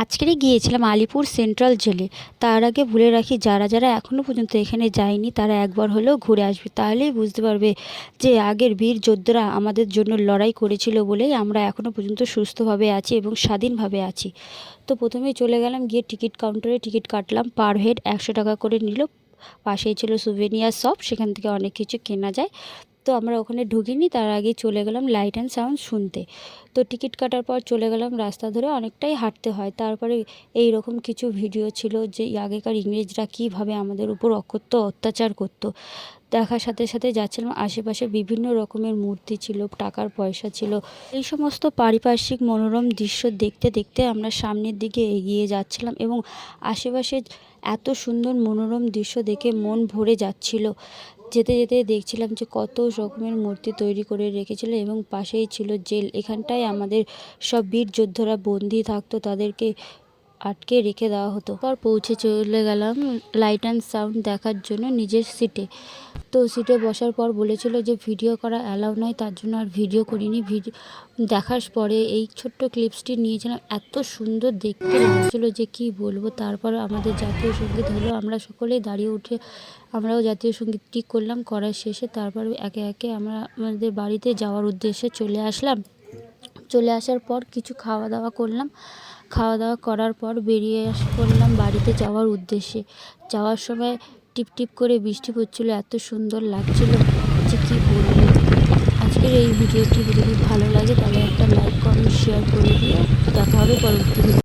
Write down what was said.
আজকেরই গিয়েছিলাম আলিপুর সেন্ট্রাল জেলে। তার আগে বলে রাখি, যারা যারা এখনও পর্যন্ত এখানে যায়নি তারা একবার হলেও ঘুরে আসবে, তাহলেই বুঝতে পারবে যে আগের বীর যোদ্ধারা আমাদের জন্য লড়াই করেছিল বলেই আমরা এখনও পর্যন্ত সুস্থভাবে আছি এবং স্বাধীনভাবে আছি। তো প্রথমেই চলে গেলাম, গিয়ে টিকিট কাউন্টারে টিকিট কাটলাম। পার হেড 100 টাকা করে নিল। পাশেই ছিল সুভেনিয়ার শপ, সেখান থেকে অনেক কিছু কেনা যায়। তো আমরা ওখানে ঢুকিনি, তার আগেই চলে গেলাম লাইট অ্যান্ড সাউন্ড শুনতে। তো টিকিট কাটার পর চলে গেলাম, রাস্তা ধরে অনেকটাই হাঁটতে হয়। তারপরে এই রকম কিছু ভিডিও ছিল যে আগেকার ইংরেজরা কীভাবে আমাদের উপর অত্যাচার করতো। দেখার সাথে সাথে যাচ্ছিলাম, আশেপাশে বিভিন্ন রকমের মূর্তি ছিল, টাকার পয়সা ছিল। এই সমস্ত পারিপার্শ্বিক মনোরম দৃশ্য দেখতে দেখতে আমরা সামনের দিকে এগিয়ে যাচ্ছিলাম এবং আশেপাশে এত সুন্দর মনোরম দৃশ্য দেখে মন ভরে যাচ্ছিল। যেতে যেতে দেখছিলাম যে কত রকমের মূর্তি তৈরি করে রেখেছিল এবং পাশেই ছিল জেল। এখানটায় আমাদের সব বীর যোদ্ধারা বন্দি থাকতো, তাদেরকে আটকে রেখে দেওয়া হতো। পর পৌঁছে চলে গেলাম লাইট অ্যান্ড সাউন্ড দেখার জন্য নিজের সিটে। তো সিটে বসার পর বলেছিল যে ভিডিও করা অ্যালাউ নয়, তার জন্য আর ভিডিও করিনি। ভিডিও দেখার পরে এই ছোট্ট ক্লিপসটি নিয়েছিলাম, এত সুন্দর দেখতে লাগছিল যে কি বলবো। তারপর আমাদের জাতীয় সঙ্গীত হলো, আমরা সকলেই দাঁড়িয়ে উঠে আমরাও জাতীয় সঙ্গীতটি করলাম। করার শেষে তারপর একে একে আমরা আমাদের বাড়িতে যাওয়ার উদ্দেশ্যে চলে আসলাম। চলে আসার পর কিছু খাওয়া দাওয়া করলাম। খাওয়া দাওয়া করার পর বেরিয়ে পড়লাম বাড়িতে যাওয়ার উদ্দেশ্যে। যাওয়ার সময় টিপ টিপ করে বৃষ্টি পড়ছিল, এত সুন্দর লাগছিল যে কী বলবো। আজকের এই ভিডিওটি যদি ভালো লাগে তাহলে একটা লাইক কমেন্ট শেয়ার করে দিও। দেখা হবে পরবর্তী ভিডিও।